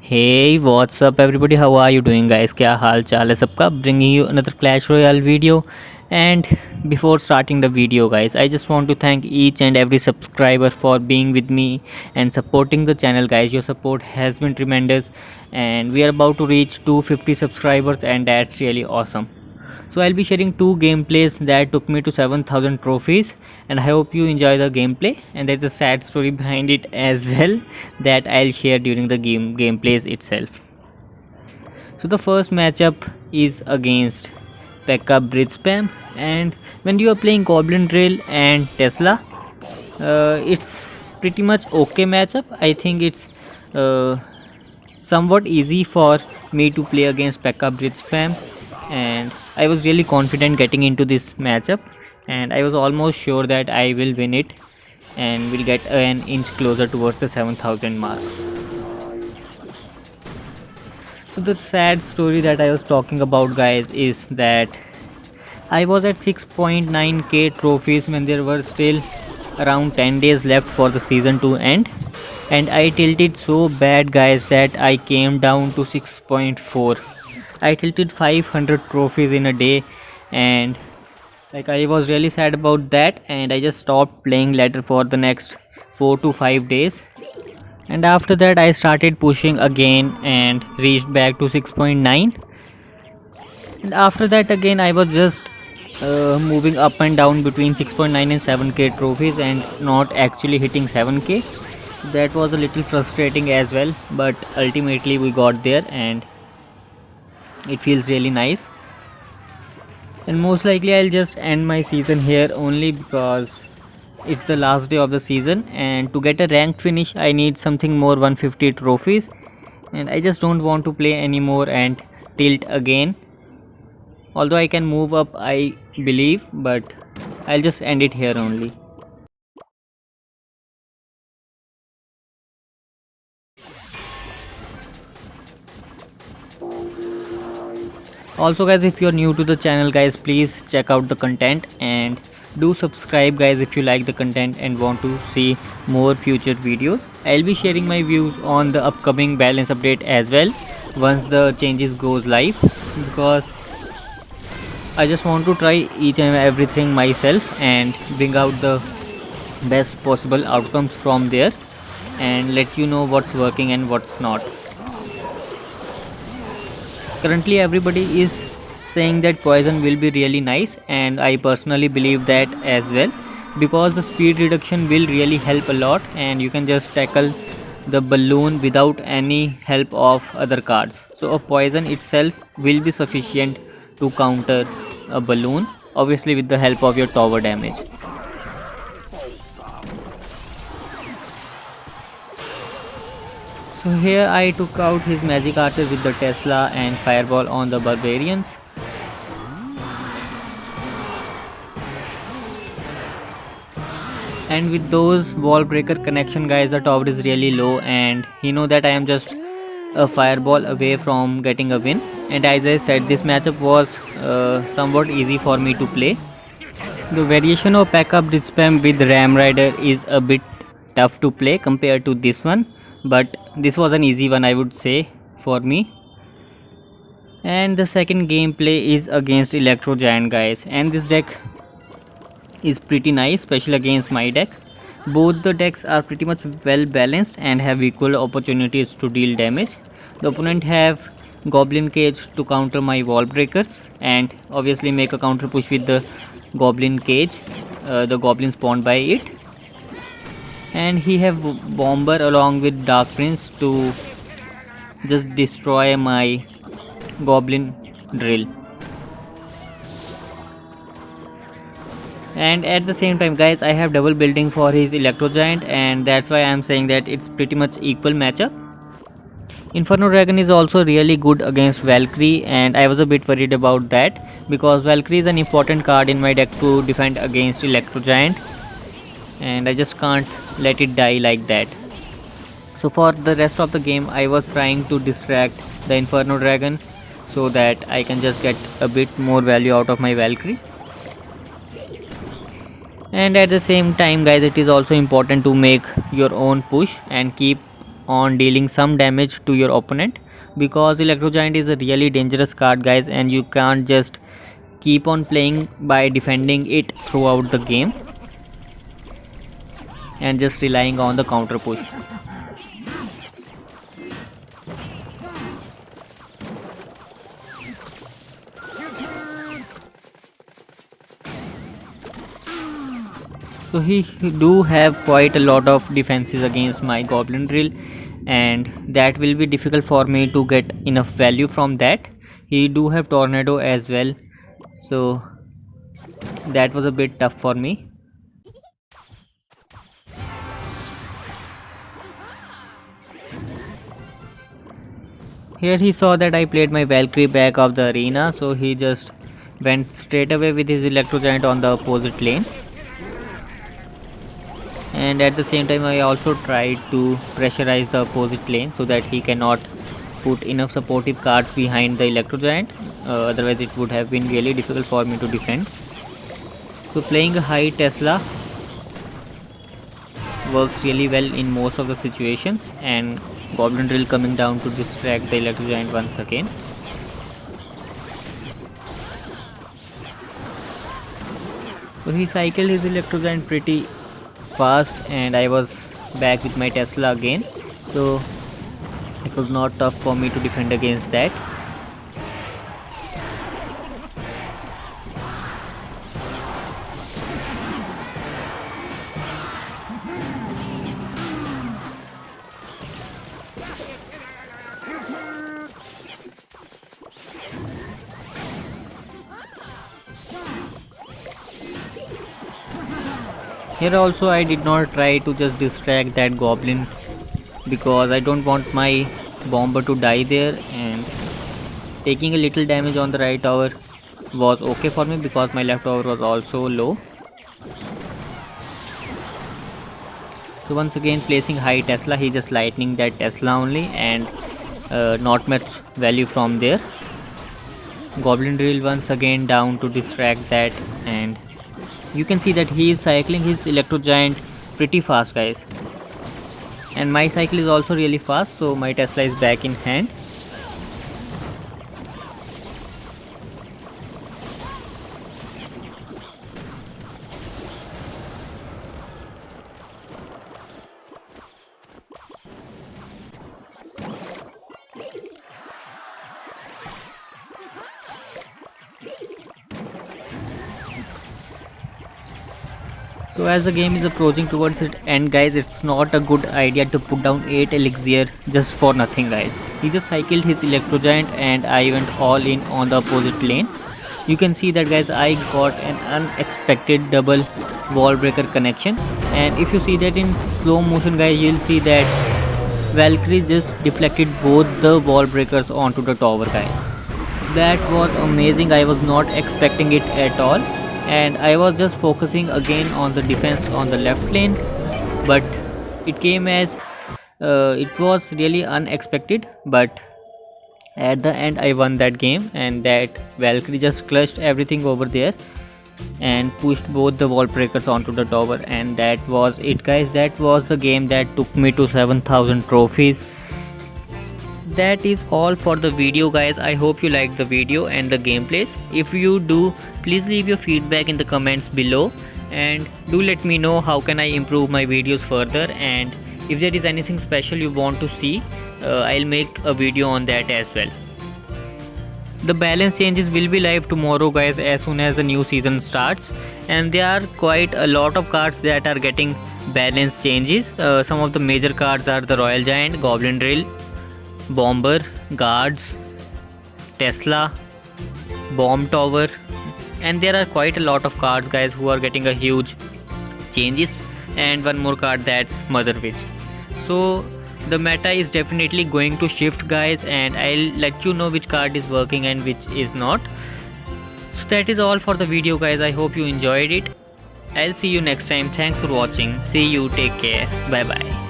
Hey, what's up everybody? How are you doing guys? क्या हाल चाल है सबका? Bringing you another Clash Royale video. And before starting the video guys, I just want to thank each and every subscriber for being with me and supporting the channel guys. Your support has been tremendous and we are about to reach 250 subscribers and that's really awesome. So I'll be sharing two gameplays that took me to 7,000 trophies and I hope you enjoy the gameplay, and there's a sad story behind it as well that I'll share during the gameplays itself. So the first matchup is against Pekka Bridge Spam, and when you are playing Goblin Drill and Tesla, it's pretty much okay matchup. I think it's somewhat easy for me to play against Pekka Bridge Spam, and I was really confident getting into this matchup and I was almost sure that I will win it and will get an inch closer towards the 7,000 mark. So the sad story that I was talking about guys is that I was at 6.9k trophies when there were still around 10 days left for the season to end, and I tilted so bad guys that I came down to 6.4. I tilted 500 trophies in a day, and like I was really sad about that, and I just stopped playing ladder for the next 4 to 5 days. And after that I started pushing again and reached back to 6.9, and after that again I was just moving up and down between 6.9 and 7k trophies and not actually hitting 7k. That was a little frustrating as well, but ultimately we got there and it feels really nice. And most likely I'll just end my season here only because it's the last day of the season, and to get a ranked finish I need something more 150 trophies, and I just don't want to play anymore and tilt again. Although I can move up I believe, but I'll just end it here only. Also guys, if you're new to the channel guys, please check out the content and do subscribe guys if you like the content and want to see more future videos. I'll be sharing my views on the upcoming balance update as well once the changes goes live, because I just want to try each and everything myself and bring out the best possible outcomes from there and let you know what's working and what's not. Currently everybody is saying that poison will be really nice, and I personally believe that as well, because the speed reduction will really help a lot and you can just tackle the balloon without any help of other cards. So a poison itself will be sufficient to counter a balloon, obviously with the help of your tower damage. So here I took out his magic archers with the Tesla and fireball on the barbarians. And with those wall breaker connection guys, the tower is really low and he know that I am just a fireball away from getting a win. And as I said, this matchup was somewhat easy for me to play. The variation of backup Bridge Spam with Ram Rider is a bit tough to play compared to this one, but this was an easy one I would say for me. And the second gameplay is against Electro Giant guys, and this deck is pretty nice, especially against my deck. Both the decks are pretty much well balanced and have equal opportunities to deal damage. The opponent have Goblin Cage to counter my wall breakers and obviously make a counter push with the Goblin Cage, the goblin spawned by it. And he have Bomber along with Dark Prince to just destroy my Goblin Drill. And at the same time guys, I have double building for his Electro Giant, and that's why I am saying that it's pretty much equal matchup. Inferno Dragon is also really good against Valkyrie, and I was a bit worried about that because Valkyrie is an important card in my deck to defend against Electro Giant, and I just can't let it die like that. So for the rest of the game I was trying to distract the Inferno Dragon so that I can just get a bit more value out of my Valkyrie. And at the same time guys, it is also important to make your own push and keep on dealing some damage to your opponent, because Electro Giant is a really dangerous card, guys, and you can't just keep on playing by defending it throughout the game and just relying on the counter push. So he do have quite a lot of defenses against my Goblin Drill, and that will be difficult for me to get enough value from that. He do have Tornado as well, so that was a bit tough for me. Here he saw that I played my Valkyrie back of the arena, so he just went straight away with his Electro Giant on the opposite lane. And at the same time I also tried to pressurize the opposite lane so that he cannot put enough supportive cards behind the Electro Giant, otherwise it would have been really difficult for me to defend. So playing a high Tesla works really well in most of the situations, and Goblin Drill coming down to distract the Electro Giant once again. So he cycled his Electro Giant pretty fast, and I was back with my Tesla again, so it was not tough for me to defend against that. Here also I did not try to just distract that goblin, because I don't want my bomber to die there, and taking a little damage on the right tower was okay for me because my left tower was also low. So once again placing high Tesla, he just lightning that Tesla only, and not much value from there. Goblin Drill once again down to distract that, and you can see that he is cycling his Electro Giant pretty fast, guys, and my cycle is also really fast, so my Tesla is back in hand. So as the game is approaching towards its end, guys, it's not a good idea to put down 8 elixir just for nothing, guys. He just cycled his Electro Giant and I went all in on the opposite lane. You can see that, guys, I got an unexpected double wall breaker connection, and if you see that in slow motion, guys, you'll see that Valkyrie just deflected both the wall breakers onto the tower, guys. That was amazing. I was not expecting it at all, and I was just focusing again on the defense on the left lane, but it came as it was really unexpected, but at the end I won that game, and that Valkyrie just clutched everything over there and pushed both the wall breakers onto the tower, and that was it, guys. That was the game that took me to 7,000 trophies. That is all for the video, guys. I hope you liked the video and the gameplays. If you do, please leave your feedback in the comments below, and do let me know how can I improve my videos further, and if there is anything special you want to see, I'll make a video on that as well. The balance changes will be live tomorrow, guys, as soon as the new season starts, and there are quite a lot of cards that are getting balance changes. Some of the major cards are the Royal Giant, Goblin Drill, Bomber, Guards, Tesla, Bomb Tower, and there are quite a lot of cards, guys, who are getting a huge changes, and one more card, that's Mother Witch. So the meta is definitely going to shift, guys, and I'll let you know which card is working and which is not. So that is all for the video, guys. I hope you enjoyed it. I'll see you next time. Thanks for watching. See you. Take care. Bye bye.